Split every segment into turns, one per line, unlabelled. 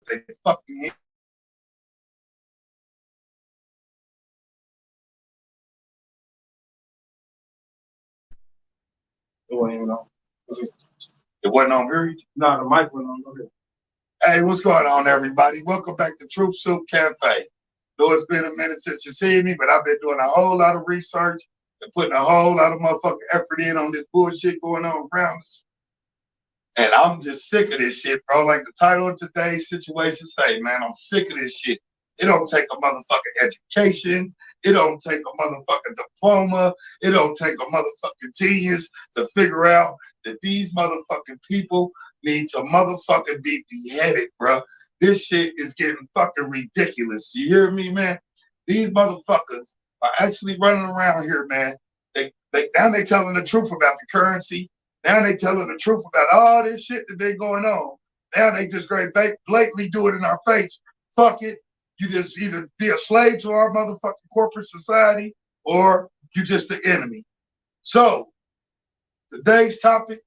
they fucking
It wasn't even on.
it wasn't on here.
No, the mic went on. Go ahead.
Hey, what's going on, everybody? Welcome back to Troop Soup Cafe. Know it's been a minute since you seen me, but I've been doing a whole lot of research and putting a whole lot of motherfucking effort in on this bullshit going on around us. And I'm just sick of this shit, bro. Like the title of today's situation say, man, I'm sick of this shit. It don't take a motherfucking education. It don't take a motherfucking diploma. It don't take a motherfucking genius to figure out that these motherfucking people need to motherfucking be beheaded, bro. This shit is getting fucking ridiculous. You hear me, man? These motherfuckers are actually running around here, man. Now they telling the truth about the currency. Now they telling the truth about all this shit that they going on. Now they just great blatantly do it in our face. Fuck it. You just either be a slave to our motherfucking corporate society or you just the enemy. So today's topic,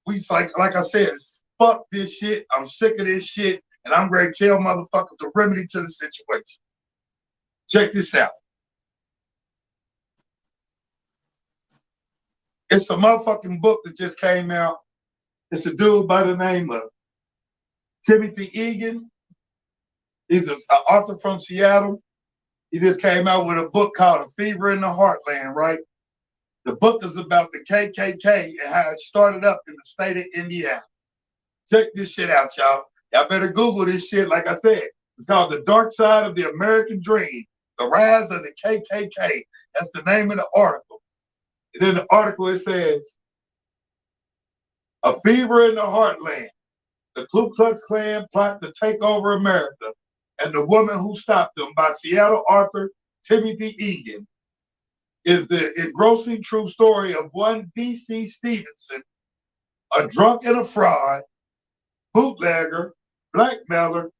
we like I said, fuck this shit. I'm sick of this shit. And I'm ready to tell motherfuckers the remedy to the situation. Check this out. It's a motherfucking book that just came out. It's a dude by the name of Timothy Egan. He's an author from Seattle. He just came out with a book called A Fever in the Heartland, right? The book is about the KKK and how it started up in the state of Indiana. Check this shit out, y'all. Y'all better Google this shit, like I said. It's called The Dark Side of the American Dream, The Rise of the KKK. That's the name of the article. And in the article it says, A Fever in the Heartland. The Ku Klux Klan plot to take over America, and the woman who stopped them by Seattle author Timothy Egan is the engrossing true story of one D.C. Stevenson, a drunk and a fraud, bootlegger, blackmailer,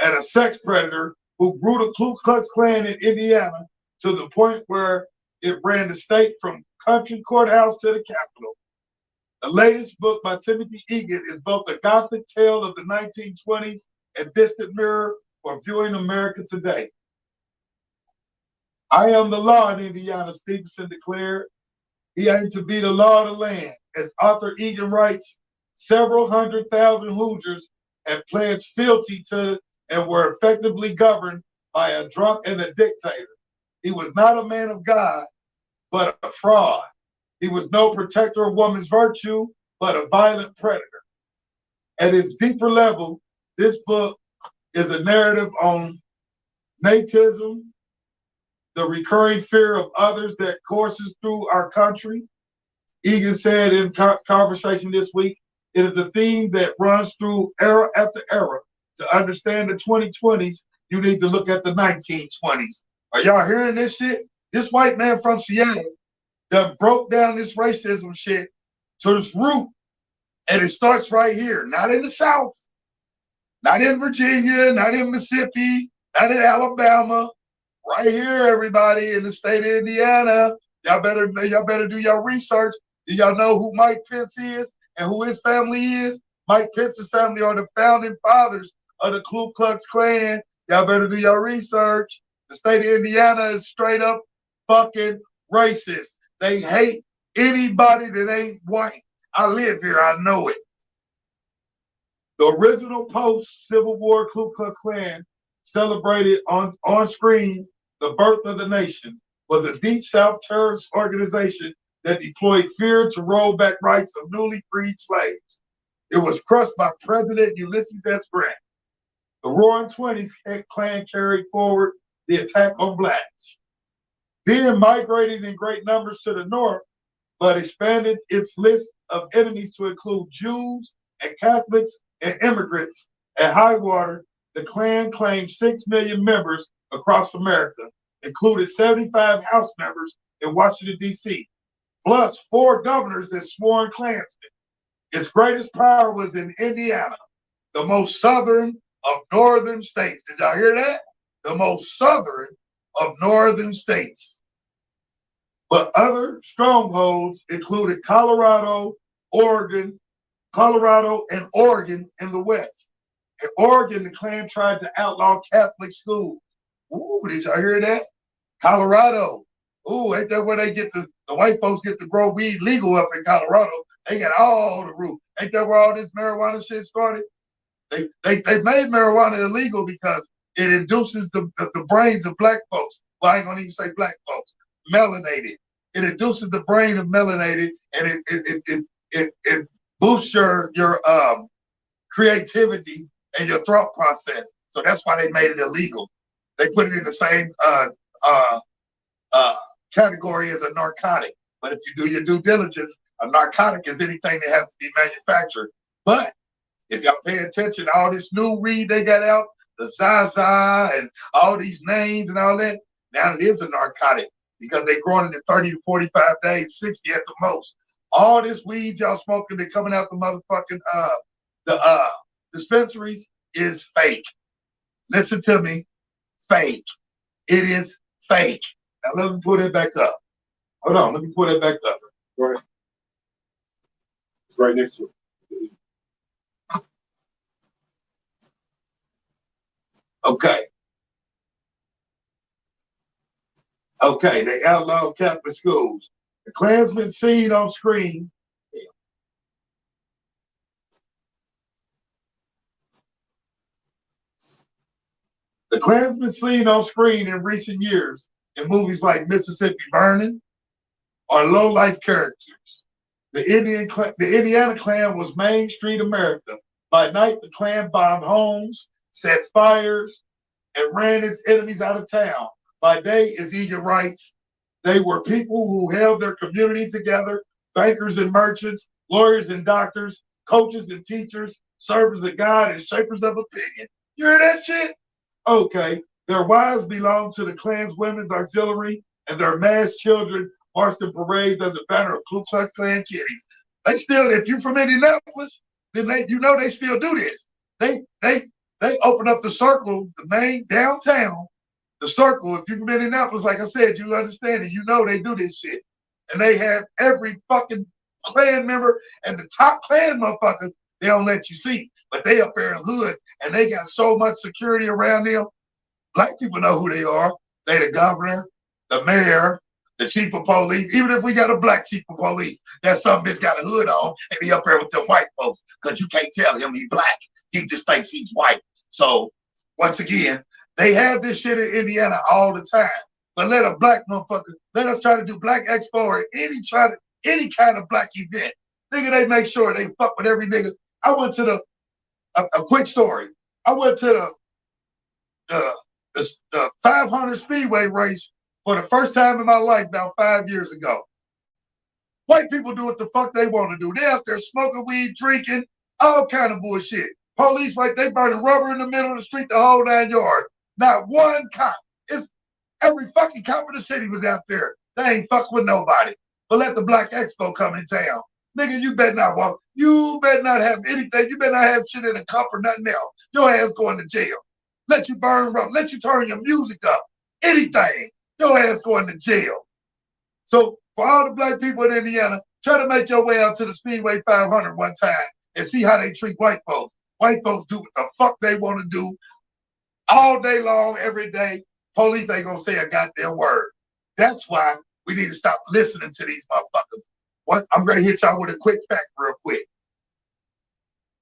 and a sex predator who grew the Ku Klux Klan in Indiana to the point where it ran the state from country courthouse to the Capitol. The latest book by Timothy Egan is both a gothic tale of the 1920s and distant mirror for viewing America today. I am the law in Indiana, Stevenson declared. He aimed to be the law of the land. As author Egan writes, several 100,000 Hoosiers had pledged fealty to and were effectively governed by a drunk and a dictator. He was not a man of God, but a fraud. He was no protector of woman's virtue, but a violent predator. At its deeper level, this book is a narrative on natism, the recurring fear of others that courses through our country. Egan said in conversation this week, it is a theme that runs through era after era. To understand the 2020s, you need to look at the 1920s. Are y'all hearing this shit? This white man from Seattle that broke down this racism shit to its root. And it starts right here, not in the South, not in Virginia, not in Mississippi, not in Alabama. Right here, everybody, in the state of Indiana. Y'all better do your research. Do y'all know who Mike Pence is and who his family is? Mike Pence's family are the founding fathers of the Ku Klux Klan. Y'all better do your research. The state of Indiana is straight up fucking racist. They hate anybody that ain't white. I live here, I know it. The original post-Civil War Ku Klux Klan celebrated on screen the birth of the nation, was a deep South terrorist organization that deployed fear to roll back rights of newly freed slaves. It was crushed by President Ulysses S. Grant. The Roaring Twenties Klan carried forward the attack on blacks. Then migrated in great numbers to the north, but expanded its list of enemies to include Jews and Catholics and immigrants. At high water, the Klan claimed 6 million members across America, included 75 House members in Washington, D.C., plus 4 governors and sworn Klansmen. Its greatest power was in Indiana, the most southern of northern states. Did y'all hear that? The most southern of northern states. But other strongholds included Colorado and Oregon in the west, In Oregon, the Klan tried to outlaw Catholic schools. Ooh, did y'all hear that? Colorado. Ooh, ain't that where they get the white folks get to grow weed legal up in Colorado? They got all the roof. Ain't that where all this marijuana shit started? They made marijuana illegal because it induces the brains of black folks. Well, I ain't gonna even say black folks. Melanated. It induces the brain of melanated, and it boosts your creativity and your thought process. So that's why they made it illegal. They put it in the same category as a narcotic. But if you do your due diligence, a narcotic is anything that has to be manufactured. But if y'all pay attention, all this new weed they got out, the Zaza and all these names and all that, now it is a narcotic because they growing it in 30 to 45 days, 60 at the most. All this weed y'all smoking that coming out the motherfucking dispensaries is fake. Listen to me, fake. It is fake. Now let me pull that back up. Hold on, let me pull that back up.
Right. It's right next to it.
Okay. Okay, they outlawed Catholic schools. The Klansman seen on screen. The Klansman seen on screen in recent years in movies like Mississippi Burning are low-life characters. The Indiana Klan was Main Street America. By night, the Klan bombed homes, set fires, and ran its enemies out of town. By day, as Egan writes, they were people who held their community together, bankers and merchants, lawyers and doctors, coaches and teachers, servers of God and shapers of opinion. You hear that shit? Okay. Their wives belonged to the Klan's Women's Auxiliary, and their masked children marched in parades under the banner of Ku Klux Klan kiddies. They still, if you're from Indianapolis, then they still do this. They open up the circle, the main downtown, the circle. If you're from Indianapolis, like I said, you understand it. You know they do this shit. And they have every fucking Klan member and the top Klan motherfuckers, they don't let you see. But they up there in hoods and they got so much security around them. Black people know who they are. They the governor, the mayor, the chief of police. Even if we got a black chief of police, that some bitch got a hood on and he up there with them white folks. Because you can't tell him he's black. He just thinks he's white. So once again, they have this shit in Indiana all the time. But let a black motherfucker, let us try to do Black Expo or any kind of black event. Nigga, they make sure they fuck with every nigga. I went to a quick story. I went to the 500 Speedway race for the first time in my life about 5 years ago. White people do what the fuck they want to do. They out there smoking weed, drinking, all kind of bullshit. Police like they burning rubber in the middle of the street the whole 9 yards. Not one cop. It's every fucking cop in the city was out there. They ain't fuck with nobody. But let the Black Expo come in town. Nigga, you better not walk. You better not have anything. You better not have shit in a cup or nothing else. Your ass going to jail. Let you burn rubber. Let you turn your music up. Anything. Your ass going to jail. So for all the black people in Indiana, try to make your way out to the Speedway 500 one time and see how they treat white folks. White folks do what the fuck they want to do all day long, every day. Police ain't gonna say a goddamn word. That's why we need to stop listening to these motherfuckers. What I'm gonna hit y'all with a quick fact real quick.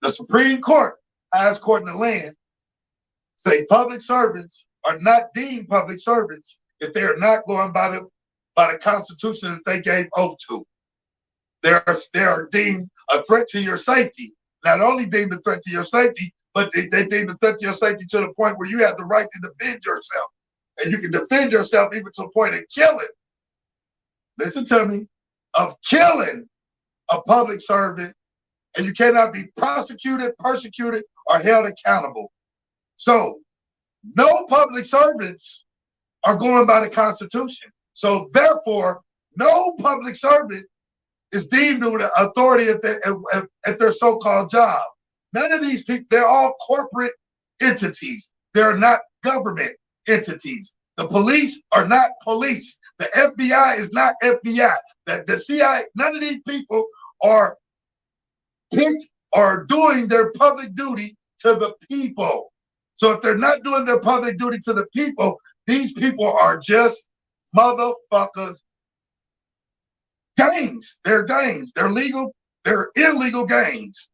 The Supreme Court, highest court in the land, say public servants are not deemed public servants if they are not going by the Constitution that they gave oath to. They are deemed a threat to your safety. Not only deemed a threat to your safety, but they deem a threat to your safety to the point where you have the right to defend yourself. And you can defend yourself even to the point of killing. Listen to me, of killing a public servant, and you cannot be prosecuted, persecuted, or held accountable. So, no public servants are going by the Constitution. So, therefore, no public servant is deemed with authority at their so-called job. None of these people, they're all corporate entities. They're not government entities. The police are not police. The FBI is not FBI. The CIA, none of these people are picked or doing their public duty to the people. So if they're not doing their public duty to the people, these people are just motherfuckers. Gangs. They're gangs. They're legal. They're illegal gangs.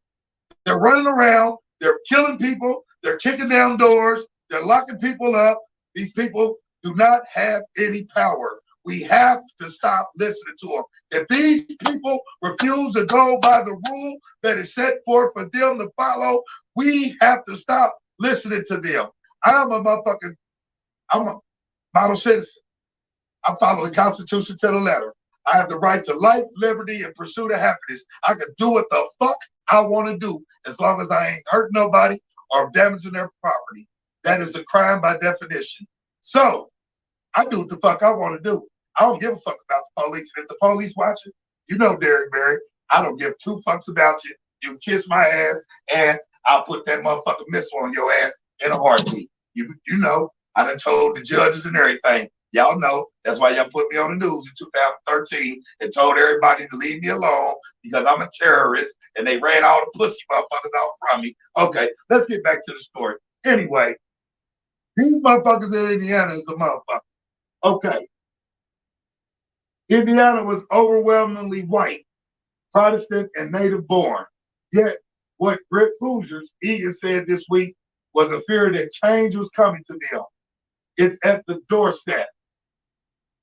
They're running around. They're killing people. They're kicking down doors. They're locking people up. These people do not have any power. We have to stop listening to them. If these people refuse to go by the rule that is set forth for them to follow, we have to stop listening to them. I'm a model citizen. I follow the Constitution to the letter. I have the right to life, liberty, and pursuit of happiness. I can do what the fuck I want to do as long as I ain't hurting nobody or damaging their property. That is a crime by definition. So I do what the fuck I want to do. I don't give a fuck about the police. And if the police watching, you know, Derek Barry, I don't give two fucks about you. You can kiss my ass, and I'll put that motherfucking missile on your ass in a heartbeat. You know, I done told the judges and everything. Y'all know that's why y'all put me on the news in 2013 and told everybody to leave me alone because I'm a terrorist and they ran all the pussy motherfuckers out from me. Okay, let's get back to the story. Anyway, these motherfuckers in Indiana is a motherfucker. Okay. Indiana was overwhelmingly white, Protestant, and native born. Yet, what Brit Hoosiers, Egan said this week, was a fear that change was coming to them. It's at the doorstep.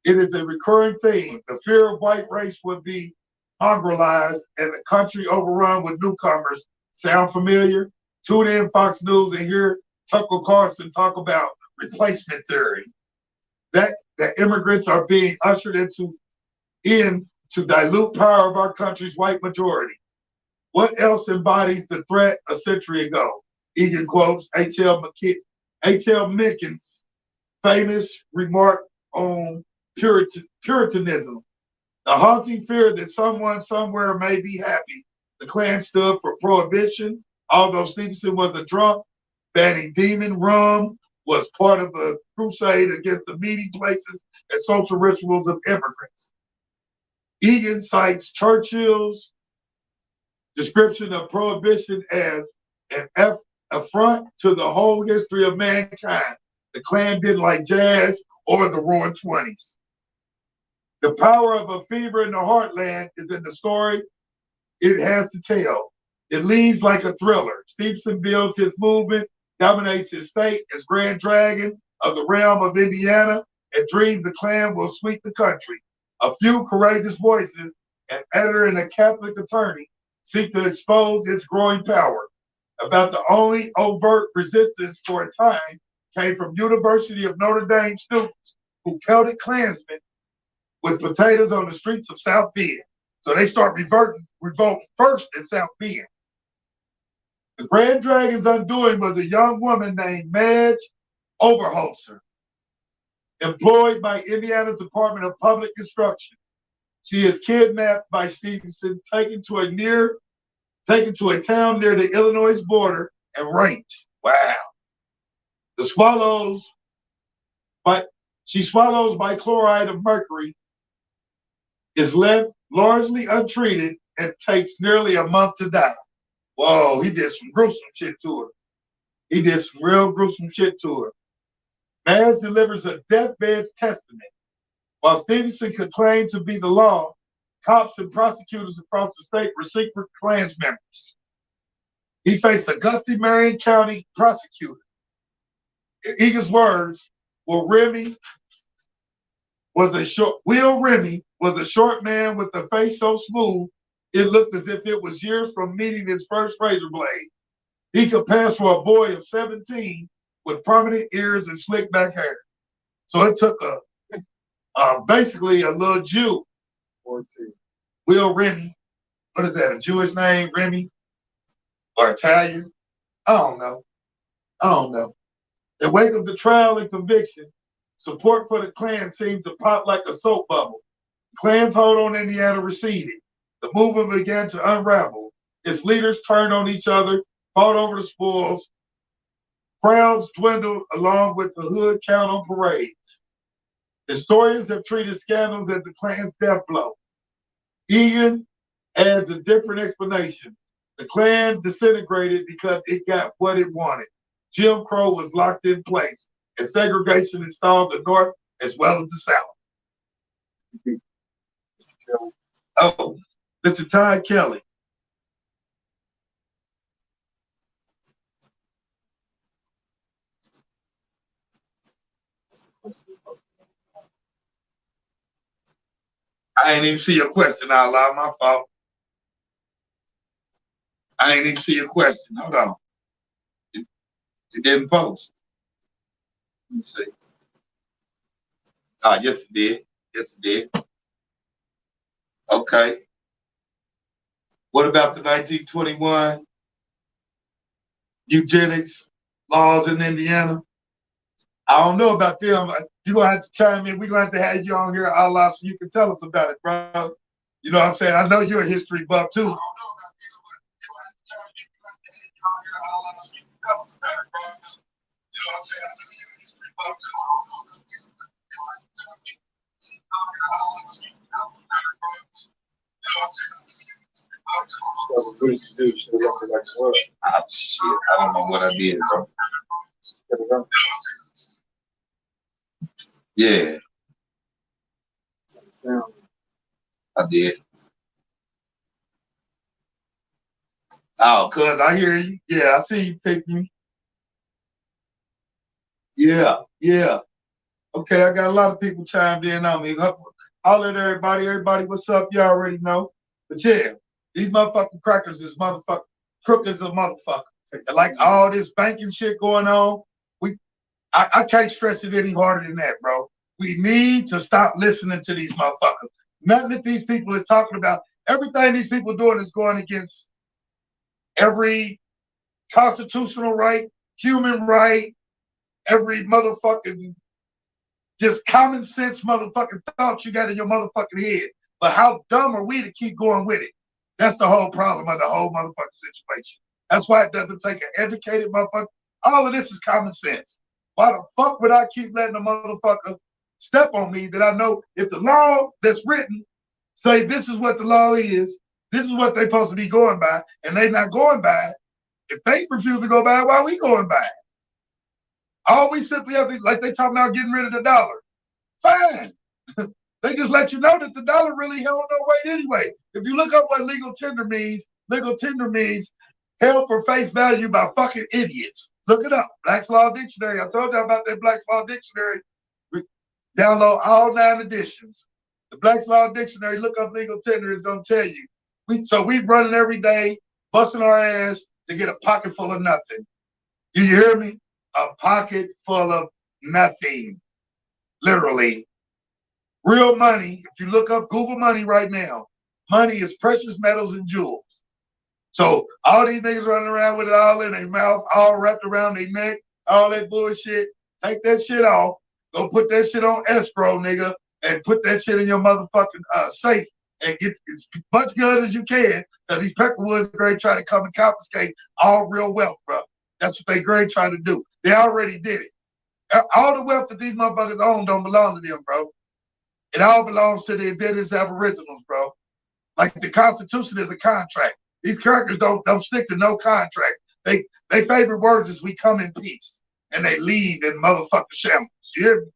It is a recurring theme. The fear of white race would be mongrelized and the country overrun with newcomers. Sound familiar? Tune in Fox News and hear Tucker Carlson talk about replacement theory. That immigrants are being ushered in to dilute power of our country's white majority. What else embodies the threat a century ago? Egan quotes H.L. Mencken's famous remark on Puritanism. The haunting fear that someone somewhere may be happy. The Klan stood for prohibition, although Stevenson was a drunk, banning demon rum, was part of a crusade against the meeting places and social rituals of immigrants. Egan cites Churchill's description of prohibition as an affront to the whole history of mankind. The Klan didn't like jazz or the Roaring Twenties. The power of a fever in the heartland is in the story it has to tell. It leads like a thriller. Stevenson builds his movement, dominates his state as Grand Dragon of the realm of Indiana, and dreams the Klan will sweep the country. A few courageous voices, an editor and a Catholic attorney, seek to expose its growing power. About the only overt resistance for a time came from University of Notre Dame students who pelted Klansmen with potatoes on the streets of South Bend. So they start revolting first in South Bend. The Grand Dragon's undoing was a young woman named Madge Overholser, employed by Indiana's Department of Public Instruction. She is kidnapped by Stevenson, taken to a town near the Illinois border and raped. Wow. She swallows bichloride of mercury, is left largely untreated, and takes nearly a month to die. Whoa, he did some gruesome shit to her. He did some real gruesome shit to her. Madge delivers a deathbed testament. While Stevenson could claim to be the law, cops and prosecutors across the state were secret Klans members. He faced a Gusty Marion County prosecutor. In Egan's words, Will Remy was a short man with a face so smooth it looked as if it was years from meeting his first razor blade. He could pass for a boy of 17 with prominent ears and slick back hair. So it took basically a little Jew, Will Remy. What is that? A Jewish name, Remy, or Italian? I don't know. In wake of the trial and conviction, support for the Klan seemed to pop like a soap bubble. The Klan's hold on Indiana receded. The movement began to unravel. Its leaders turned on each other, fought over the spoils. Crowds dwindled along with the hood count on parades. Historians have treated scandals as the Klan's death blow. Egan adds a different explanation. The Klan disintegrated because it got what it wanted. Jim Crow was locked in place, and segregation installed the North as well as the South. Oh, Mr. Todd Kelly. I ain't even see your question, Allah. My fault. I ain't even see your question. Hold on. It didn't post. Let me see. Ah, yes, it did. Yes, it did. Okay. What about the 1921 eugenics laws in Indiana? I don't know about them. You're going to have to chime in. We're going to have you on here, Allah, so you can tell us about it, bro. You know what I'm saying? I know you're a history buff, too. Ah, shit. I don't know what I did, bro. Yeah. I did. Oh, cuz I hear you. Yeah, I see you pick me. Yeah, yeah. Okay, I got a lot of people chimed in on me. Holler at everybody. Everybody, what's up? You already know. But yeah, these motherfucking crackers is motherfucking crooked as a motherfucker. And like all this banking shit going on, I can't stress it any harder than that, bro. We need to stop listening to these motherfuckers. Nothing that these people is talking about. Everything these people doing is going against every constitutional right, human right, every motherfucking just common sense motherfucking thoughts you got in your motherfucking head. But how dumb are we to keep going with it? That's the whole problem of the whole motherfucking situation. That's why it doesn't take an educated motherfucker. All of this is common sense. Why the fuck would I keep letting a motherfucker step on me that I know if the law that's written say this is what the law is, this is what they're supposed to be going by, and they not going by it. If they refuse to go by it, why are we going by it? All we simply have to, like they talking about getting rid of the dollar. Fine. They just let you know that the dollar really held no weight anyway. If you look up what legal tender means held for face value by fucking idiots. Look it up. Black's Law Dictionary. I told you about that Black's Law Dictionary. Download all 9 editions. The Black's Law Dictionary, look up legal tender, is going to tell you. We running every day, busting our ass to get a pocket full of nothing. Do you hear me? A pocket full of nothing. Literally. Real money, if you look up Google money right now, money is precious metals and jewels. So all these niggas running around with it all in their mouth, all wrapped around their neck, all that bullshit, take that shit off. Go put that shit on escrow, nigga, and put that shit in your motherfucking safe and get as much good as you can. Because these Peckerwoods great trying to come and confiscate all real wealth, bro. That's what they great trying to do. They already did it. All the wealth that these motherfuckers own don't belong to them, bro. It all belongs to the indigenous aboriginals, bro. Like the Constitution is a contract. These characters don't stick to no contract. They favorite words is we come in peace. And they leave in motherfucking shambles. You hear me?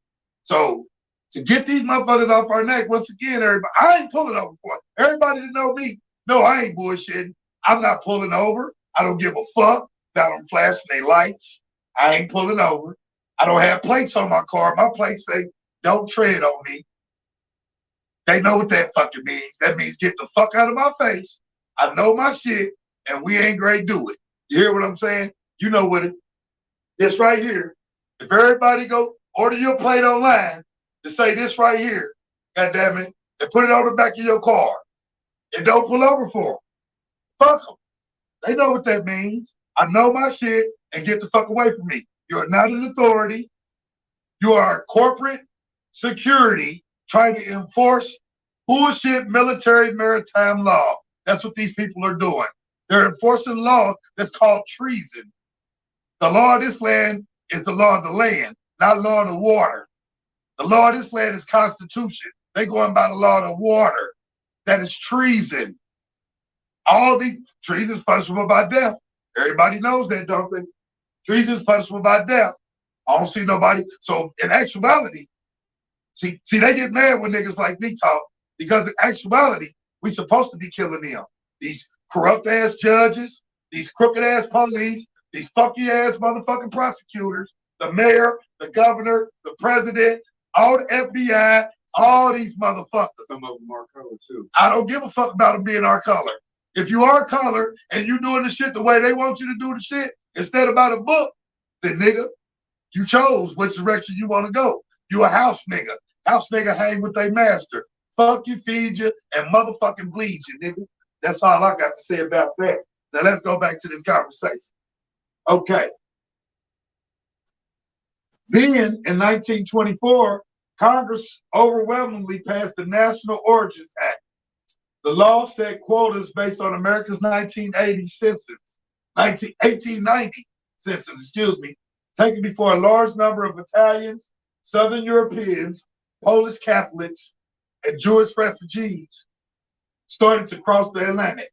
So to get these motherfuckers off our neck, once again, everybody, I ain't pulling over for it. Everybody that know me, no, I ain't bullshitting. I'm not pulling over. I don't give a fuck about them flashing their lights. I ain't pulling over. I don't have plates on my car. My plates say, don't tread on me. They know what that fucking means. That means get the fuck out of my face. I know my shit, and we ain't great do it. You hear what I'm saying? You know what it. This right here. If everybody go order your plate online to say this right here, goddamn it, and put it on the back of your car, and don't pull over for them. Fuck them. They know what that means. I know my shit, and get the fuck away from me. You are not an authority. You are corporate security trying to enforce bullshit military maritime law. That's what these people are doing. They're enforcing law that's called treason. The law of this land is the law of the land, not law of the water. The law of this land is constitution. They're going by the law of the water. That is treason. All these treason is punishable by death. Everybody knows that, don't they? Treason is punishable by death. I don't see nobody. So in actuality, see, they get mad when niggas like me talk, because in actuality, we supposed to be killing them. These corrupt ass judges, these crooked ass police, these funky ass motherfucking prosecutors, the mayor, the governor, the president, all the FBI, all these motherfuckers.
Some of them are color too.
I don't give a fuck about them being our color. If you are color and you doing the shit the way they want you to do the shit instead of by the book, then nigga, you chose which direction you want to go. You a house nigga. House nigga hang with their master. Fuck you, feed you, and motherfucking bleed you, nigga. That's all I got to say about that. Now let's go back to this conversation. Okay. Then in 1924, Congress overwhelmingly passed the National Origins Act. The law set quotas based on America's 1890 census, taken before a large number of Italians, Southern Europeans, Polish Catholics, and Jewish refugees started to cross the Atlantic.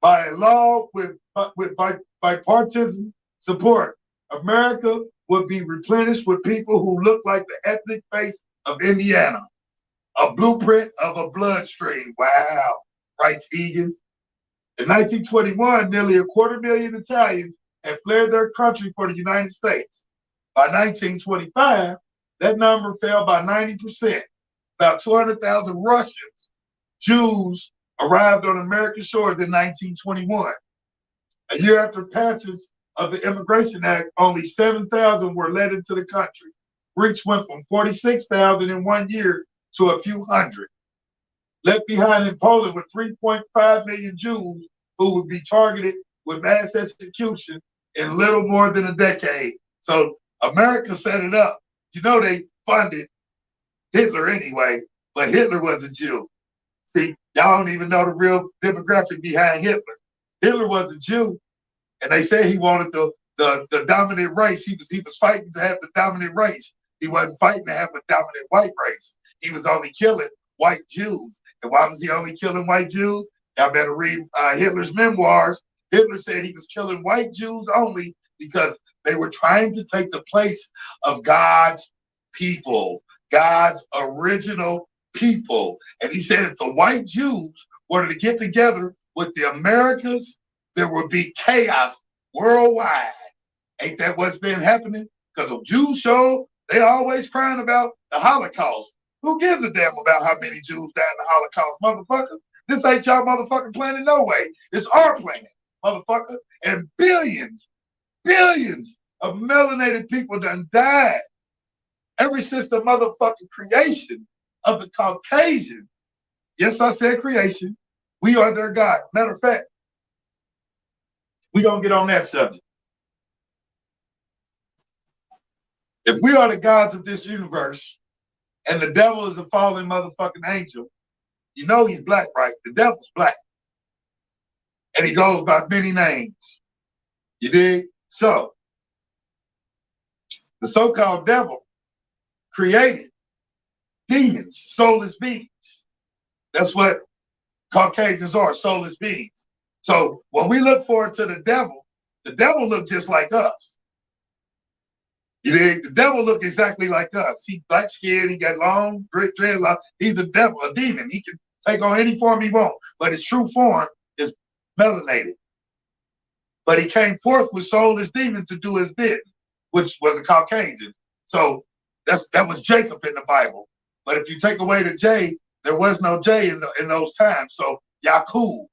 By a law with bipartisan support, America would be replenished with people who look like the ethnic face of Indiana, a blueprint of a bloodstream. Wow, writes Egan. In 1921, nearly 250,000 Italians had fled their country for the United States. By 1925, that number fell by 90%. About 200,000 Russians, Jews, arrived on American shores in 1921. A year after passage of the Immigration Act, only 7,000 were let into the country. Greeks went from 46,000 in 1 year to a few hundred. Left behind in Poland were 3.5 million Jews who would be targeted with mass execution in little more than a decade. So America set it up. You know, they funded Hitler anyway, but Hitler was a Jew. See, y'all don't even know the real demographic behind Hitler. Hitler was a Jew, and they said he wanted the dominant race. He was fighting to have the dominant race. He wasn't fighting to have a dominant white race. He was only killing white Jews. And why was he only killing white Jews? Y'all better read Hitler's memoirs. Hitler said he was killing white Jews only because they were trying to take the place of God's people, God's original people. And he said if the white Jews were to get together with the Americans, there would be chaos worldwide. Ain't that what's been happening? Because the Jews show they always crying about the Holocaust. Who gives a damn about how many Jews died in the Holocaust, motherfucker? This ain't y'all motherfucking planet, no way. It's our planet, motherfucker. And billions of melanated people done died ever since the motherfucking creation of the Caucasian. Yes, I said creation. We are their God. Matter of fact, we gonna get on that subject. If we are the gods of this universe and the devil is a fallen motherfucking angel, you know he's black, right? The devil's black. And he goes by many names. You dig? So, the so-called devil created demons, soulless beings. That's what Caucasians are, soulless beings. So when we look forward to the devil look just like us. You dig? The devil look exactly like us. He's black skinned, he got long, great dreadlocks. He's a devil, a demon. He can take on any form he wants, but his true form is melanated. But he came forth with soulless demons to do his bidding, which were the Caucasians. So that was Jacob in the Bible. But if you take away the J, there was no J in those times. So Yaqub,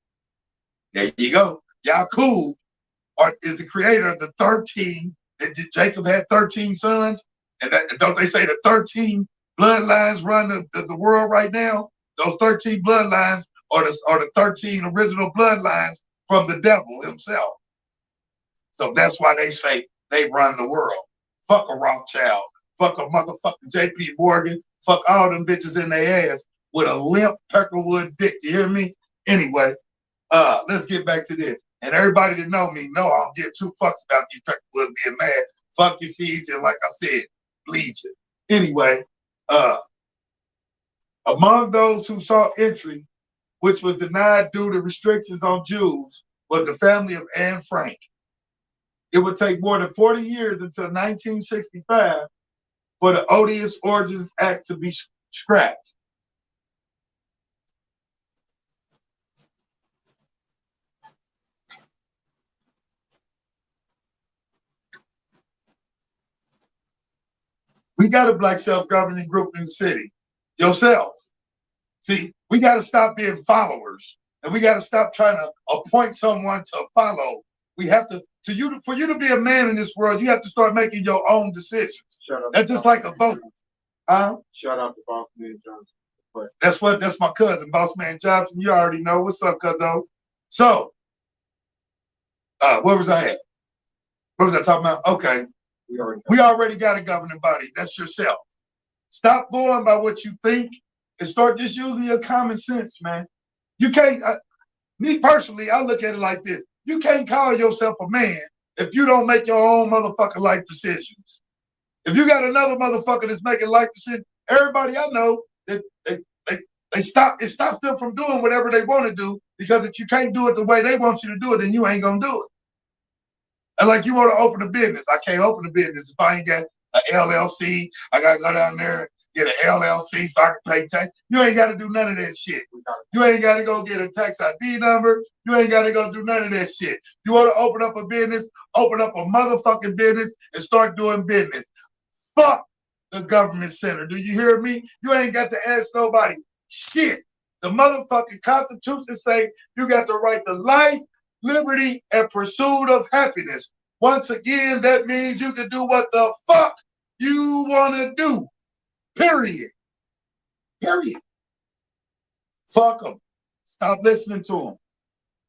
there you go. Yaqub is the creator of the 13. Jacob had 13 sons, and don't they say the 13 bloodlines run the world right now? Those 13 bloodlines are the 13 original bloodlines from the devil himself. So that's why they say they run the world. Fuck a Rothschild. Fuck a motherfucking J.P. Morgan. Fuck all them bitches in their ass with a limp Peckerwood dick. You hear me? Anyway, let's get back to this. And everybody that know me know I don't give two fucks about these Peckerwood being mad. Fuck you, feed you, like I said, bleed you. Anyway, among those who sought entry which was denied due to restrictions on Jews, was the family of Anne Frank. It would take more than 40 years until 1965 for the Odious Origins Act to be scrapped. We got a black self-governing group in the city. Yourself. See, we got to stop being followers, and we got to stop trying to appoint someone to follow. We have to for you to be a man in this world, you have to start making your own decisions. That's just like a vote.
Shout out to Boss Man Johnson.
That's my cousin, Boss Man Johnson. You already know. What's up, cuzzo? So, where was I at? What was I talking about? Okay. We already got a governing body. That's yourself. Stop going by what you think and start just using your common sense, man. You can't, me personally, I look at it like this. You can't call yourself a man if you don't make your own motherfucking life decisions. If you got another motherfucker that's making life decisions, everybody I know, it stops them from doing whatever they want to do, because if you can't do it the way they want you to do it, then you ain't gonna do it. And like, you want to open a business. I can't open a business if I ain't got an LLC. I got to go down there, get an LLC so I can pay tax. You ain't got to do none of that shit. You ain't got to go get a tax ID number. You ain't got to go do none of that shit. You want to open up a business, open up a motherfucking business and start doing business. Fuck the government center. Do you hear me? You ain't got to ask nobody shit. The motherfucking Constitution say you got the right to life, liberty, and pursuit of happiness. Once again, that means you can do what the fuck you want to do. Period. Period. Fuck them. Stop listening to them.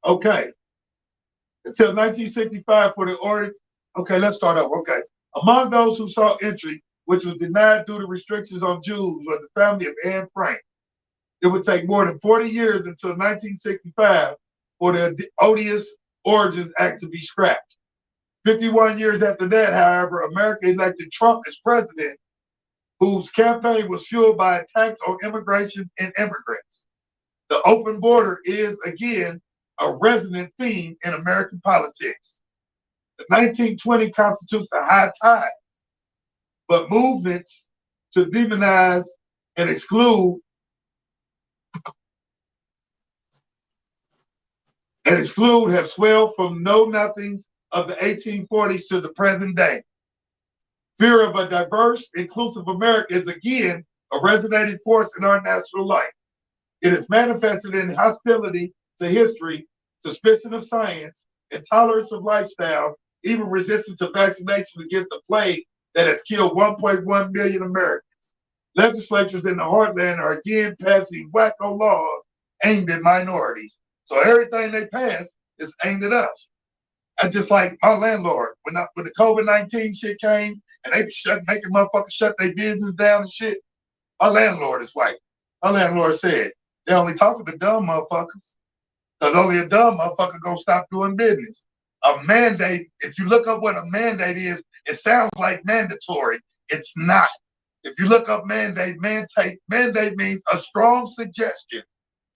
Okay. Until 1965 for the order. Okay, let's start up. Okay. Among those who saw entry, which was denied due to restrictions on Jews, was the family of Anne Frank. It would take more than 40 years until 1965 for the Odious Origins Act to be scrapped. 51 years after that, however, America elected Trump as president, whose campaign was fueled by attacks on immigration and immigrants. The open border is, again, a resonant theme in American politics. The 1920 constitutes a high tide, but movements to demonize and exclude have swelled from know-nothings of the 1840s to the present day. Fear of a diverse, inclusive America is again a resonating force in our national life. It is manifested in hostility to history, suspicion of science, intolerance of lifestyles, even resistance to vaccination against the plague that has killed 1.1 million Americans. Legislatures in the heartland are again passing wacko laws aimed at minorities. So everything they pass is aimed at us. That's just like my landlord. When the COVID-19 shit came and they making motherfuckers shut their business down and shit, my landlord is white. My landlord said, they only talking to dumb motherfuckers. Because only a dumb motherfucker gonna stop doing business. A mandate, if you look up what a mandate is, it sounds like mandatory. It's not. If you look up mandate means a strong suggestion.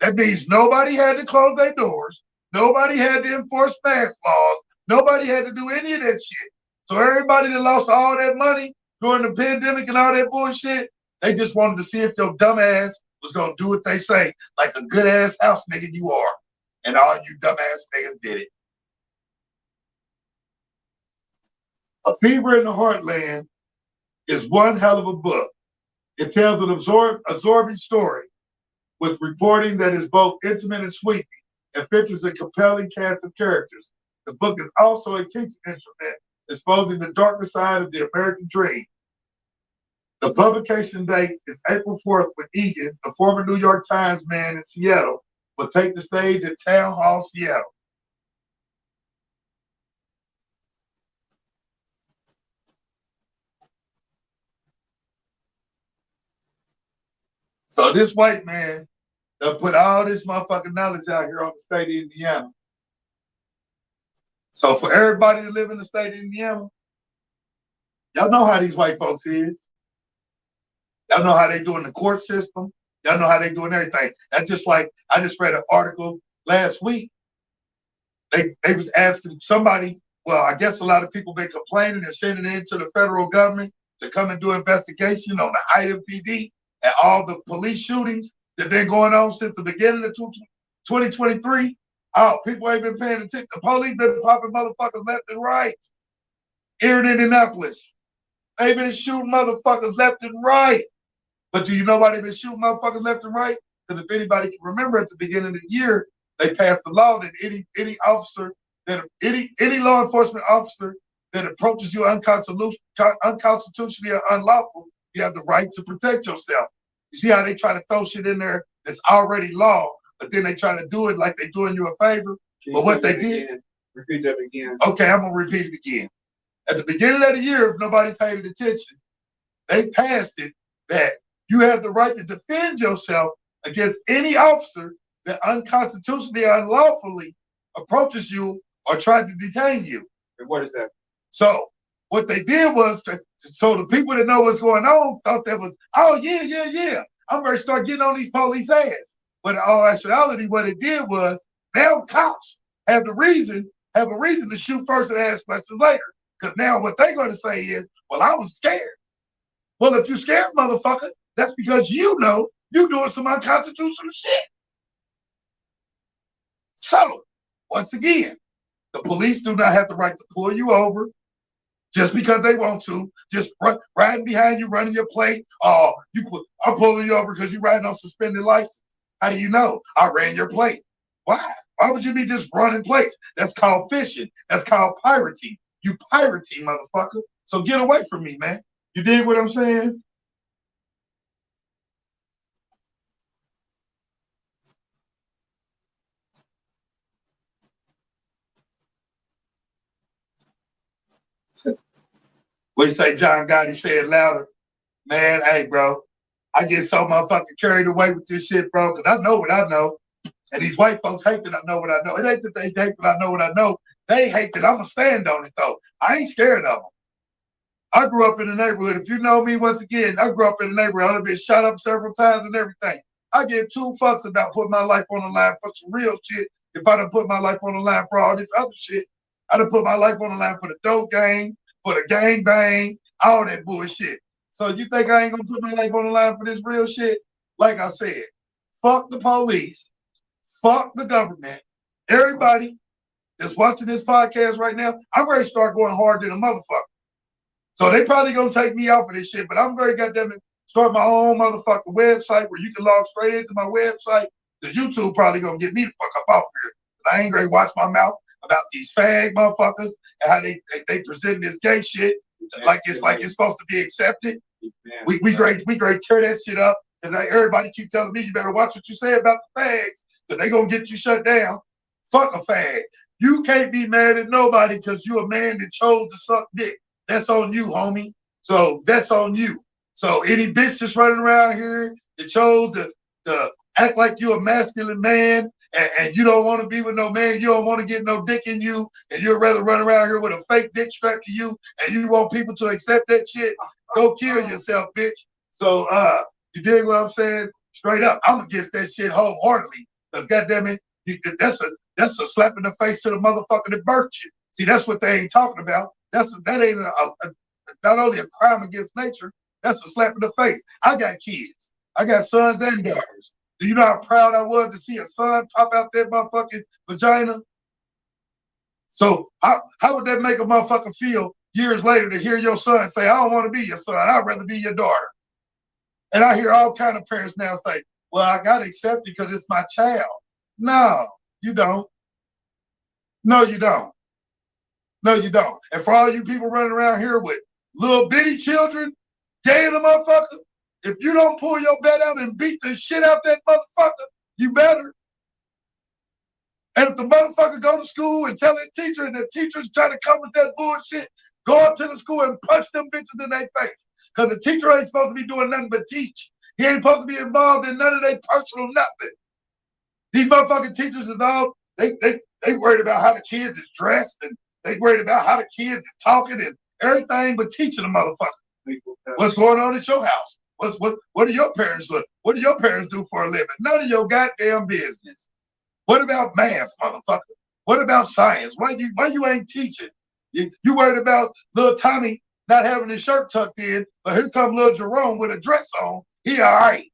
That means nobody had to close their doors. Nobody had to enforce mask laws. Nobody had to do any of that shit. So everybody that lost all that money during the pandemic and all that bullshit, they just wanted to see if your dumb ass was going to do what they say, like a good ass house nigga you are. And all you dumb ass niggas did it. A Fever in the Heartland is one hell of a book. It tells an absorbing story with reporting that is both intimate and sweeping and features a compelling cast of characters. The book is also a teaching instrument exposing the darker side of the American dream. The publication date is April 4th when Egan, a former New York Times man in Seattle, will take the stage at Town Hall, Seattle. So this white man put all this motherfucking knowledge out here on the state of Indiana. So for everybody that live in the state of Indiana, y'all know how these white folks is. Y'all know how they do in the court system. Y'all know how they doing everything. That's just like I just read an article last week. They was asking somebody. Well, I guess a lot of people been complaining and sending it into the federal government to come and do investigation on the IMPD and all the police shootings that been going on since the beginning of 2023. Oh, people ain't been paying attention. The police been popping motherfuckers left and right. Here in Indianapolis, they been shooting motherfuckers left and right. But do you know why they been shooting motherfuckers left and right? Because if anybody can remember, at the beginning of the year, they passed a law that any officer that any law enforcement officer that approaches you unconstitutionally or unlawful, you have the right to protect yourself. You see how they try to throw shit in there that's already law, but then they try to do it like they're doing you a favor. But what they did,
again? Repeat that again.
Okay, I'm gonna repeat it again. At the beginning of the year, if nobody paid attention, they passed it that you have the right to defend yourself against any officer that unconstitutionally or unlawfully approaches you or tries to detain you.
And what is that?
So what they did was, so the people that know what's going on thought that was, oh yeah, I'm ready to start getting on these police ass. But in all actuality, what it did was, now cops have a reason to shoot first and ask questions later. Because now what they're going to say is, well, I was scared. Well, if you're scared, motherfucker, that's because you know you're doing some unconstitutional shit. So, once again, the police do not have the right to pull you over just because they want to, just riding behind you, running your plate. Oh, I'm pulling you over because you're riding on suspended license. How do you know? I ran your plate. Why? Why would you be just running plates? That's called fishing. That's called pirating. You pirating, motherfucker. So get away from me, man. You dig what I'm saying? What you say, John Gotti? Say it louder. Man, hey, bro. I get so motherfucking carried away with this shit, bro, because I know what I know. And these white folks hate that I know what I know. It ain't that they hate that I know what I know. They hate that I'm going to stand on it, though. I ain't scared of them. I grew up in the neighborhood. If you know me, once again, I grew up in the neighborhood. I've been shot up several times and everything. I give 2 fucks about putting my life on the line for some real shit. If I done put my life on the line for all this other shit, I done put my life on the line for the dope gang, for the gang bang, all that bullshit. So you think I ain't gonna put my life on the line for this real shit? Like I said, fuck the police, fuck the government. Everybody that's watching this podcast right now, I'm ready to start going hard than a motherfucker. So they probably gonna take me out for this shit, but I'm very goddamn it, start my own motherfucking website where you can log straight into my website. The YouTube probably gonna get me the fuck up off here. I ain't gonna watch my mouth about these fag motherfuckers and how they present this gay shit like it's supposed to be accepted. We great tear that shit up. And everybody keep telling me you better watch what you say about the fags, because they gonna get you shut down. Fuck a fag. You can't be mad at nobody because you a man that chose to suck dick. That's on you, homie. So that's on you. So any bitch that's running around here that chose to act like you a masculine man and you don't want to be with no man, you don't want to get no dick in you, and you'd rather run around here with a fake dick strapped to you, and you want people to accept that shit, go kill yourself, bitch. So you dig what I'm saying? Straight up, I'm against that shit wholeheartedly. Because goddamn it, that's a slap in the face to the motherfucker that birthed you. See, that's what they ain't talking about. That ain't not only a crime against nature, that's a slap in the face. I got kids. I got sons and daughters. Do you know how proud I was to see a son pop out that motherfucking vagina? So how would that make a motherfucker feel years later to hear your son say, I don't want to be your son, I'd rather be your daughter? And I hear all kind of parents now say, well, I got to accept it because it's my child. No, you don't. No, you don't. No, you don't. And for all you people running around here with little bitty children, gay in the motherfucker, if you don't pull your bed out and beat the shit out that motherfucker, you better. And if the motherfucker go to school and tell that teacher and the teacher's trying to come with that bullshit, go up to the school and punch them bitches in their face. Because the teacher ain't supposed to be doing nothing but teach. He ain't supposed to be involved in none of their personal nothing. These motherfucking teachers and all, they worried about how the kids is dressed, and they worried about how the kids is talking and everything but teaching the motherfucker. What's going on at your house? What do your parents do? What do your parents do for a living? None of your goddamn business. What about math, motherfucker? What about science? Why you ain't teaching? You worried about little Tommy not having his shirt tucked in, but here come little Jerome with a dress on. He all right.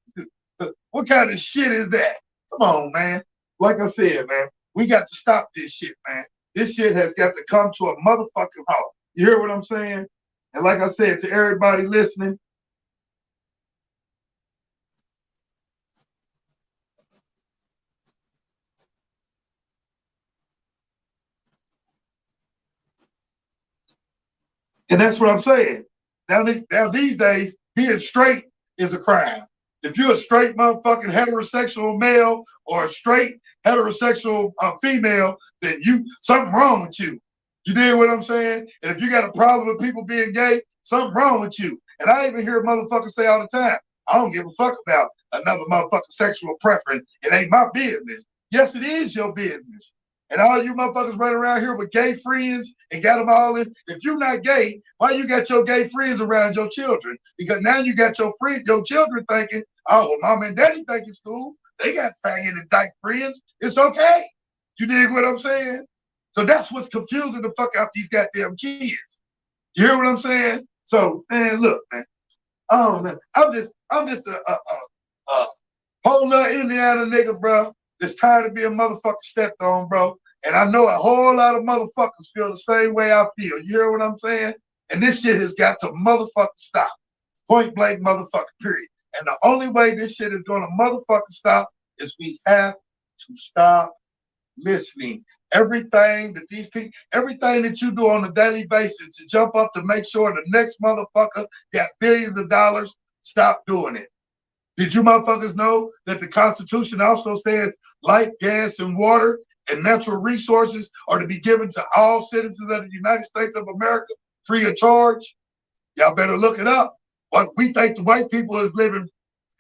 What kind of shit is that? Come on, man. Like I said, man, we got to stop this shit, man. This shit has got to come to a motherfucking halt. You hear what I'm saying? And like I said, to everybody listening, and that's what I'm saying. Now these days, being straight is a crime. If you're a straight motherfucking heterosexual male or a straight heterosexual female, then something wrong with you. You dig what I'm saying? And if you got a problem with people being gay, something wrong with you. And I even hear motherfuckers say all the time, I don't give a fuck about another motherfucking sexual preference. It ain't my business. Yes, it is your business. And all you motherfuckers running around here with gay friends and got them all in. If you're not gay, why you got your gay friends around your children? Because now you got your children thinking, oh, well, mom and daddy think it's cool. They got faggot and dyke friends. It's okay. You dig what I'm saying? So that's what's confusing the fuck out these goddamn kids. You hear what I'm saying? So, man, look, man. Man, I'm just a whole little Indiana nigga, bro. That's tired of being motherfucking stepped on, bro. And I know a whole lot of motherfuckers feel the same way I feel. You hear what I'm saying? And this shit has got to motherfucking stop. Point blank motherfucking period. And the only way this shit is going to motherfucking stop is we have to stop listening. Everything that you do on a daily basis to jump up to make sure the next motherfucker got billions of dollars, stop doing it. Did you motherfuckers know that the Constitution also says light, gas, and water and natural resources are to be given to all citizens of the United States of America free of charge? Y'all better look it up. What we think the white people is living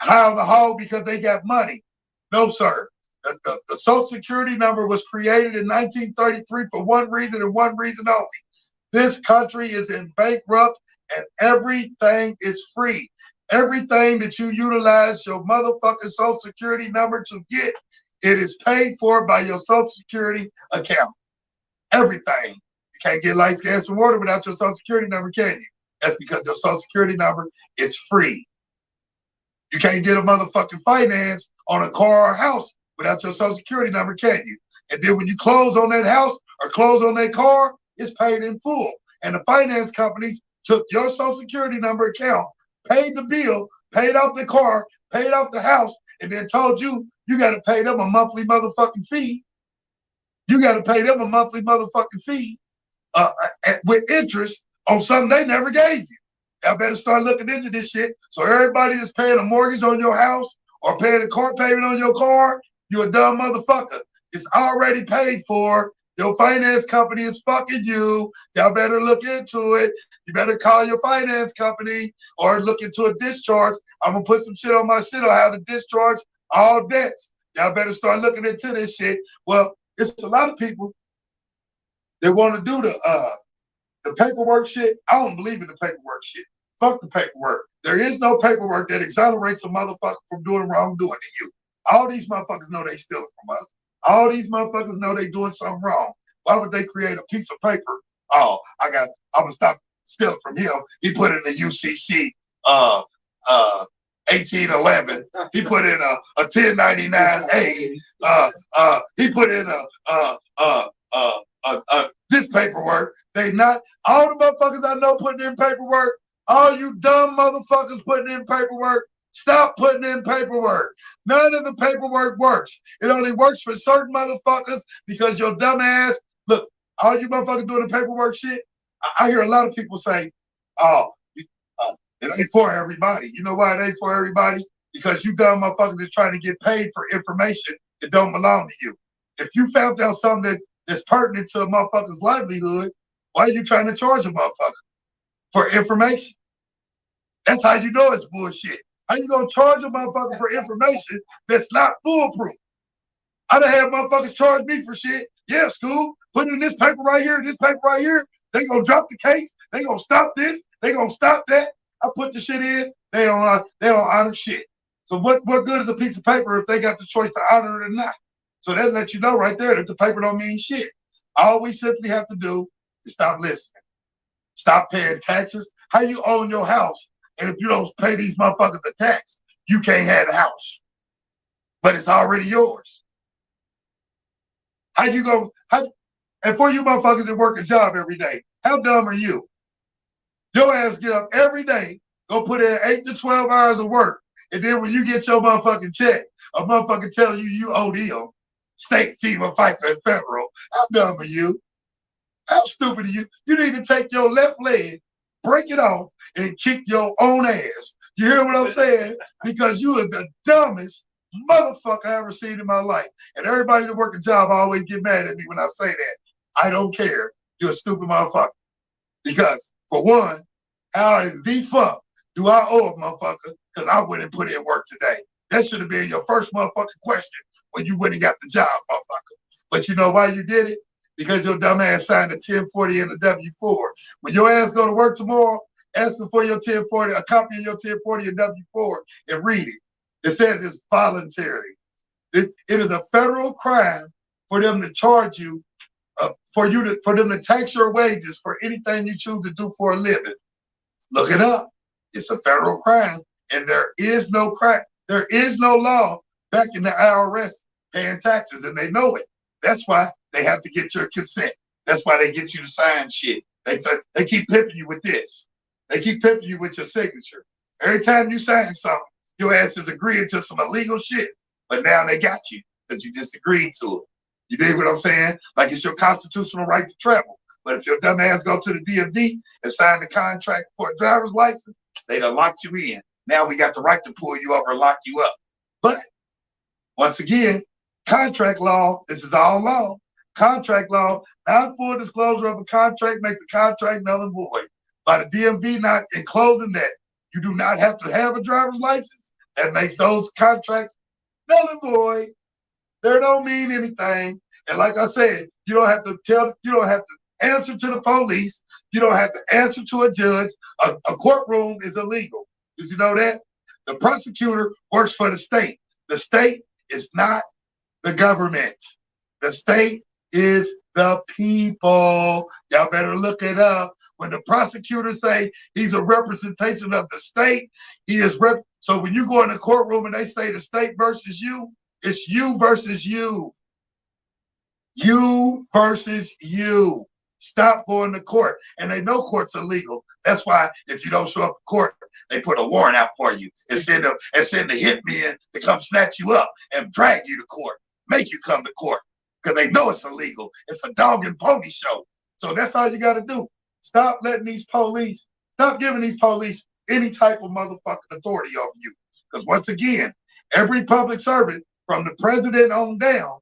high on the hog because they got money. No, sir. The Social Security number was created in 1933 for one reason and one reason only. This country is in bankrupt and everything is free. Everything that you utilize your motherfucking Social Security number to get, it is paid for by your Social Security account. Everything. You can't get lights, gas, and water without your Social Security number, can you? That's because your Social Security number is free. You can't get a motherfucking finance on a car or house without your Social Security number, can you? And then when you close on that house or close on that car, it's paid in full. And the finance companies took your Social Security number account, paid the bill, paid off the car, paid off the house, and then told you got to pay them a monthly motherfucking fee. You got to pay them a monthly motherfucking fee with interest on something they never gave you. Y'all better start looking into this shit. So everybody that's paying a mortgage on your house or paying a car payment on your car, you a dumb motherfucker. It's already paid for. Your finance company is fucking you. Y'all better look into it. You better call your finance company or look into a discharge. I'm going to put some shit on my shit on how to discharge all debts. Y'all better start looking into this shit. Well, it's a lot of people that want to do the paperwork shit. I don't believe in the paperwork shit. Fuck the paperwork. There is no paperwork that exonerates a motherfucker from doing wrongdoing to you. All these motherfuckers know they stealing from us. All these motherfuckers know they doing something wrong. Why would they create a piece of paper? Oh, I'm gonna stop stealing from him. He put in the UCC 1811. He put in a 1099A. He put in this paperwork. They not all the motherfuckers I know putting in paperwork. All you dumb motherfuckers putting in paperwork. Stop putting in paperwork. None of the paperwork works. It only works for certain motherfuckers because your dumb ass. Look, all you motherfuckers doing the paperwork shit. I hear a lot of people say, "Oh, it ain't for everybody." You know why it ain't for everybody? Because you dumb motherfuckers is trying to get paid for information that don't belong to you. If you found out something that's pertinent to a motherfucker's livelihood, why are you trying to charge a motherfucker for information? That's how you know it's bullshit. How you gonna charge a motherfucker for information that's not foolproof? I done had motherfuckers charge me for shit. Yeah, school, put in this paper right here, this paper right here. They gonna drop the case. They gonna stop this. They gonna stop that. I put the shit in. They don't honor shit. So what good is a piece of paper if they got the choice to honor it or not? So that lets you know right there that the paper don't mean shit. All we simply have to do is stop listening. Stop paying taxes. How you own your house? And if you don't pay these motherfuckers the tax, you can't have the house. But it's already yours. How you go? And for you motherfuckers that work a job every day, how dumb are you? Your ass get up every day, go put in 8 to 12 hours of work, and then when you get your motherfucking check, a motherfucker tell you owe them state, FEMA, FICA, and federal. How dumb are you? How stupid are you? You need to take your left leg, break it off, and kick your own ass. You hear what I'm saying? Because you are the dumbest motherfucker I ever seen in my life. And everybody that work a job always get mad at me when I say that. I don't care. You're a stupid motherfucker. Because, for one, how in the fuck do I owe a motherfucker because I went and put in work today? That should have been your first motherfucking question when you went and got the job, motherfucker. But you know why you did it? Because your dumb ass signed a 1040 and a W-4. When your ass go to work tomorrow, ask them for your 1040, a copy of your 1040 and W-4, and read it. It says it's voluntary. It is a federal crime for them to charge you, for them to tax your wages for anything you choose to do for a living. Look it up. It's a federal crime, and there is no crime. There is no law back in the IRS paying taxes, and they know it. That's why they have to get your consent. That's why they get you to sign shit. They keep pimping you with this. They keep pimping you with your signature. Every time you sign something, your ass is agreeing to some illegal shit. But now they got you because you disagreed to it. You dig what I'm saying? Like it's your constitutional right to travel. But if your dumb ass go to the DMV and sign the contract for a driver's license, they done locked you in. Now we got the right to pull you over and lock you up. But once again, contract law, this is all law. Contract law, non-full disclosure of a contract makes the contract null and void. By the DMV not enclosing that you do not have to have a driver's license, that makes those contracts null and void. They don't mean anything. And like I said, you don't have to answer to the police. You don't have to answer to a judge. A courtroom is illegal. Did you know that? The prosecutor works for the state. The state is not the government. The state is the people. Y'all better look it up. When the prosecutors say he's a representation of the state, he is so when you go in the courtroom and they say the state versus you, it's you versus you. You versus you. Stop going to court. And they know court's illegal. That's why if you don't show up to court, they put a warrant out for you and send the hitmen to come snatch you up and drag you to court, make you come to court because they know it's illegal. It's a dog and pony show. So that's all you got to do. Stop giving these police any type of motherfucking authority over you. Because once again, every public servant from the president on down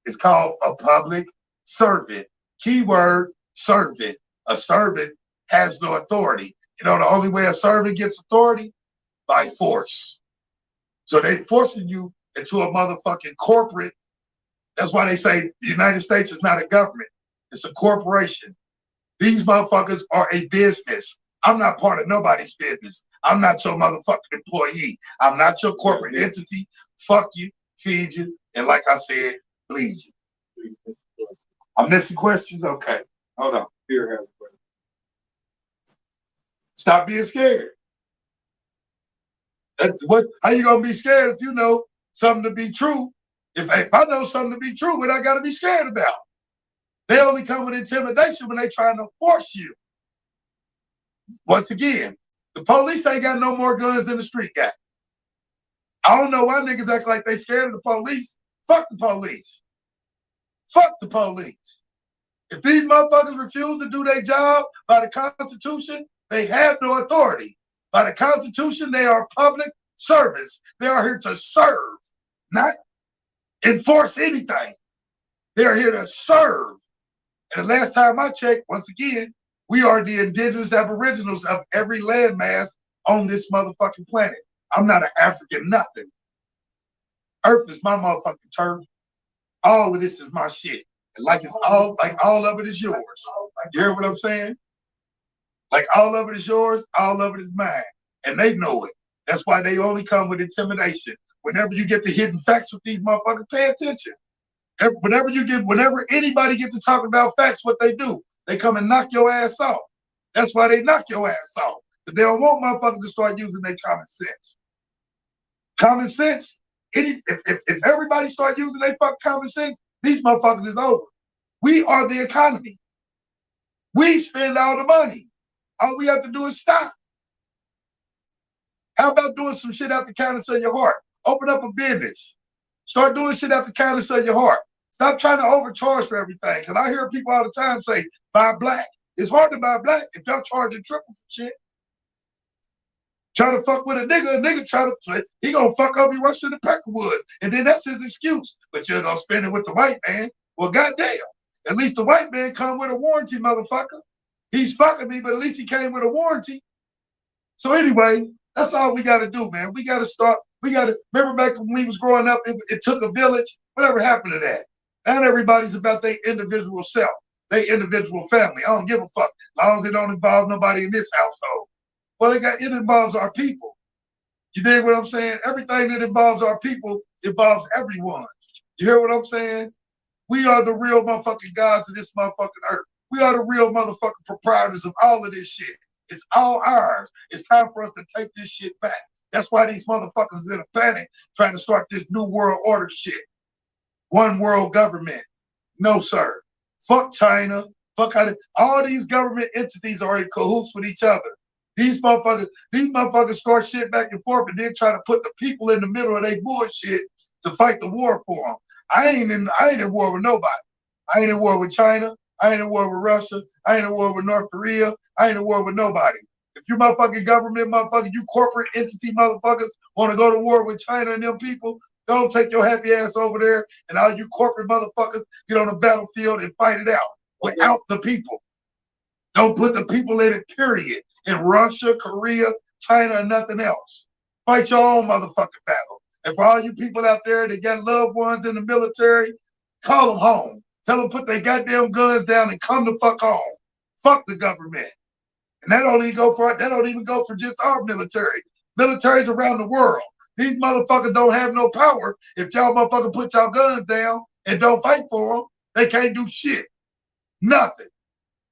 is called a public servant. Keyword, servant. A servant has no authority. You know, the only way a servant gets authority? By force. So they forcing you into a motherfucking corporate. That's why they say the United States is not a government. It's a corporation. These motherfuckers are a business. I'm not part of nobody's business. I'm not your motherfucking employee. I'm not your corporate entity. Fuck you, feed you, and like I said, bleed you. I'm missing questions? Okay. Hold on.
Here has a question.
Stop being scared. How you gonna be scared if you know something to be true? If I know something to be true, what I gotta be scared about? They only come with intimidation when they trying to force you. Once again, the police ain't got no more guns than the street guy. I don't know why niggas act like they scared of the police. Fuck the police. Fuck the police. If these motherfuckers refuse to do their job by the Constitution, they have no authority. By the Constitution, they are public servants. They are here to serve, not enforce anything. They are here to serve. And the last time I checked, once again, we are the indigenous aboriginals of every landmass on this motherfucking planet. I'm not an African nothing. Earth is my motherfucking turf. All of this is my shit. And all of it is yours. You hear what I'm saying? Like all of it is yours, all of it is mine. And they know it. That's why they only come with intimidation. Whenever you get the hidden facts with these motherfuckers, pay attention. Whenever anybody gets to talk about facts, what they do, they come and knock your ass off. That's why they knock your ass off. Because they don't want motherfuckers to start using their common sense. Common sense, if everybody start using their fucking common sense, these motherfuckers is over. We are the economy. We spend all the money. All we have to do is stop. How about doing some shit out the kindness of your heart? Open up a business. Start doing shit out the kindness of your heart. Stop trying to overcharge for everything. Because I hear people all the time say, buy black. It's hard to buy black if y'all charging triple for shit. Try to fuck with a nigga he gonna fuck up your rush to the Peckerwoods. And then that's his excuse. But you're gonna spend it with the white man. Well, goddamn. At least the white man come with a warranty, motherfucker. He's fucking me, but at least he came with a warranty. So anyway, that's all we gotta do, man. We gotta start. Remember back when we was growing up, it took a village. Whatever happened to that? Not everybody's about their individual self, their individual family. I don't give a fuck. As long as it don't involve nobody in this household. Well, it involves our people. You dig what I'm saying? Everything that involves our people involves everyone. You hear what I'm saying? We are the real motherfucking gods of this motherfucking earth. We are the real motherfucking proprietors of all of this shit. It's all ours. It's time for us to take this shit back. That's why these motherfuckers in a panic trying to start this new world order shit. One world government. No, sir. Fuck China. Fuck all these government entities are in cahoots with each other. These motherfuckers start shit back and forth and then try to put the people in the middle of their bullshit to fight the war for them. I ain't in war with nobody. I ain't in war with China. I ain't in war with Russia. I ain't in war with North Korea. I ain't in war with nobody. If you motherfucking government motherfuckers, you corporate entity motherfuckers want to go to war with China and them people, don't take your happy ass over there and all you corporate motherfuckers get on the battlefield and fight it out without the people. Don't put the people in it, period. In Russia, Korea, China, and nothing else. Fight your own motherfucking battle. And for all you people out there that got loved ones in the military, call them home. Tell them put their goddamn guns down and come the fuck home. Fuck the government. And that don't even go for just our military. Militaries around the world. These motherfuckers don't have no power. If y'all motherfuckers put y'all guns down and don't fight for them, they can't do shit. Nothing.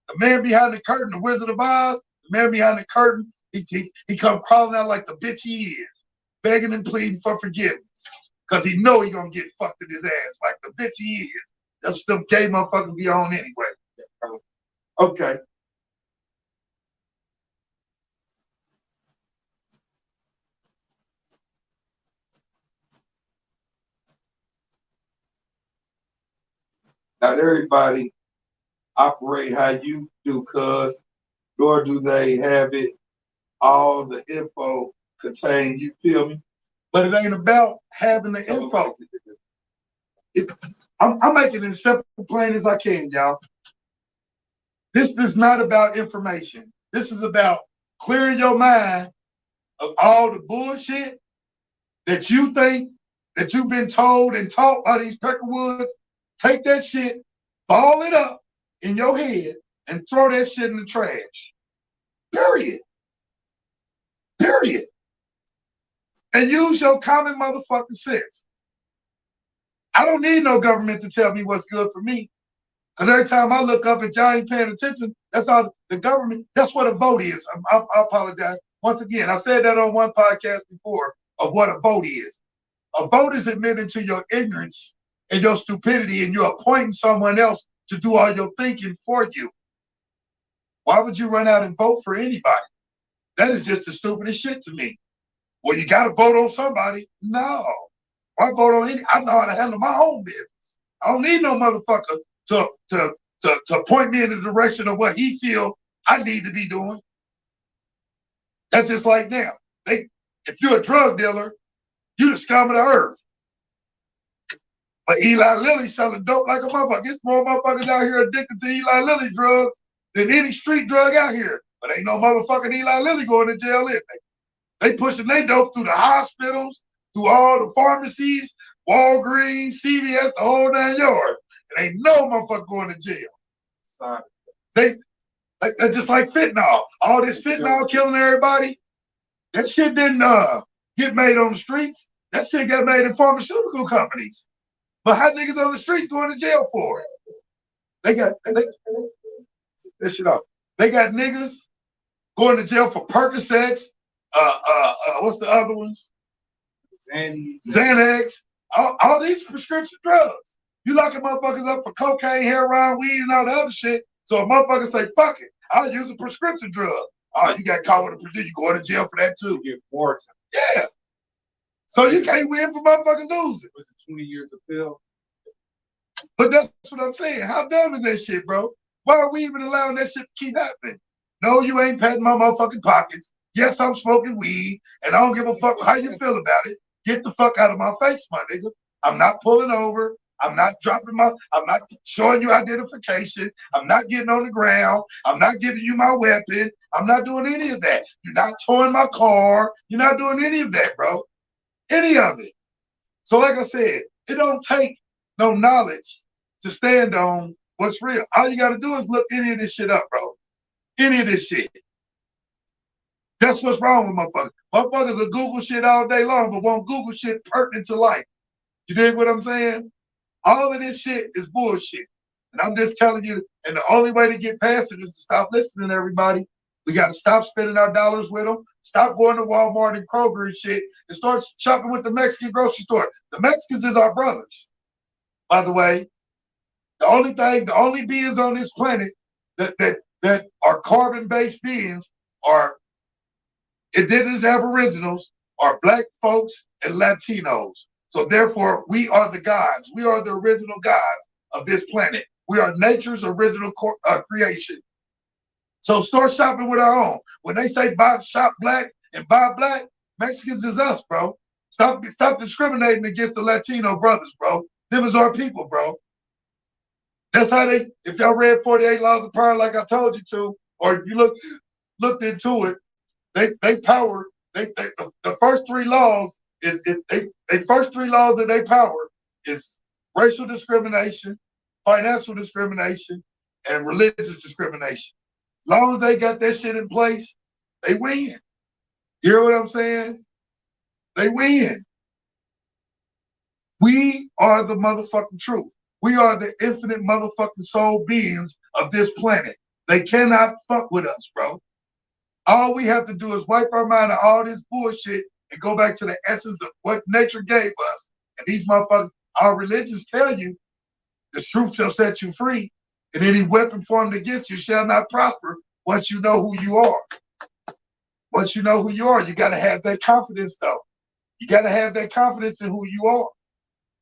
The man behind the curtain, the Wizard of Oz, the man behind the curtain, he come crawling out like the bitch he is, begging and pleading for forgiveness. Because he know he gonna get fucked in his ass like the bitch he is. That's what them gay motherfuckers be on anyway. Okay. Not everybody operate how you do, cuz, nor do they have it all the info contained, you feel me? But it ain't about having the info. I'm making it as simple plain as I can, y'all. This is not about information. This is about clearing your mind of all the bullshit that you think that you've been told and taught by these Peckerwoods. Take that shit, ball it up in your head, and throw that shit in the trash. Period. Period. And use your common motherfucking sense. I don't need no government to tell me what's good for me. Because every time I look up, if y'all ain't paying attention, that's all the government, that's what a vote is. I apologize. Once again, I said that on one podcast before of what a vote is. A vote is admitting to your ignorance and your stupidity, and you're appointing someone else to do all your thinking for you. Why would you run out and vote for anybody? That is just the stupidest shit to me. Well, you got to vote on somebody. No. I vote on any. I know how to handle my own business. I don't need no motherfucker to point me in the direction of what he feel I need to be doing. That's just like now. If you're a drug dealer, you the scum of the earth. But Eli Lilly selling dope like a motherfucker. There's more motherfuckers out here addicted to Eli Lilly drugs than any street drug out here. But ain't no motherfucking Eli Lilly going to jail, is they? They pushing their dope through the hospitals, through all the pharmacies, Walgreens, CVS, the whole 9 yards. And ain't no motherfucker going to jail. Sorry. Like just like fentanyl. All this fentanyl killing everybody. That shit didn't get made on the streets. That shit got made in pharmaceutical companies. But how niggas on the streets going to jail for it? They got that shit off. They got niggas going to jail for Percocets. What's the other ones? Xanax. All these prescription drugs. You locking motherfuckers up for cocaine, heroin, weed, and all the other shit. So a motherfucker say, fuck it, I'll use a prescription drug. Oh, you got caught with a prescription, you going to jail for that too.
You get more time.
Yeah. So you can't win for motherfuckers losing.
Was it 20 years of pill?
But that's what I'm saying. How dumb is that shit, bro? Why are we even allowing that shit to keep happening? No, you ain't patting my motherfucking pockets. Yes, I'm smoking weed, and I don't give a fuck how you feel about it. Get the fuck out of my face, my nigga. I'm not pulling over. I'm not I'm not showing you identification. I'm not getting on the ground. I'm not giving you my weapon. I'm not doing any of that. You're not towing my car. You're not doing any of that, bro. Any of it. So like I said, it don't take no knowledge to stand on what's real. All you gotta do is look any of this shit up, bro. Any of this shit. That's what's wrong with motherfuckers. Motherfuckers will Google shit all day long, but won't Google shit pertinent to life. You dig what I'm saying? All of this shit is bullshit. And I'm just telling you, and the only way to get past it is to stop listening to everybody. We got to stop spending our dollars with them. Stop going to Walmart and Kroger and shit and start shopping with the Mexican grocery store. The Mexicans is our brothers. By the way, the only beings on this planet that are carbon-based beings are indigenous aboriginals, are black folks, and Latinos. So therefore, we are the gods. We are the original gods of this planet. We are nature's original creation. So start shopping with our own. When they say shop black and buy black, Mexicans is us, bro. Stop discriminating against the Latino brothers, bro. Them is our people, bro. That's how if y'all read 48 Laws of Power like I told you to, or if you looked into it, the first three laws first three laws that they power is racial discrimination, financial discrimination, and religious discrimination. As long as they got that shit in place, they win. You hear what I'm saying? They win. We are the motherfucking truth. We are the infinite motherfucking soul beings of this planet. They cannot fuck with us, bro. All we have to do is wipe our mind of all this bullshit and go back to the essence of what nature gave us. And these motherfuckers, our religions tell you, the truth shall set you free, and any weapon formed against you shall not prosper once you know who you are. Once you know who you are, you got to have that confidence, though. You got to have that confidence in who you are.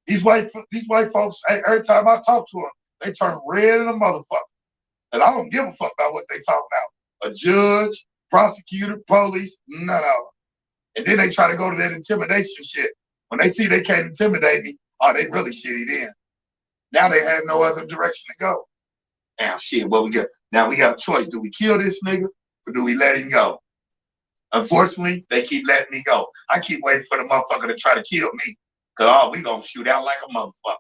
These white folks, every time I talk to them, they turn red in a motherfucker. And I don't give a fuck about what they talk about. A judge, prosecutor, police, none of them. And then they try to go to that intimidation shit. When they see they can't intimidate me, oh, they really shitty then. Now they have no other direction to go. Now, shit, what we got? Now we got a choice. Do we kill this nigga or do we let him go? Unfortunately, they keep letting me go. I keep waiting for the motherfucker to try to kill me. Because, we going to shoot out like a motherfucker.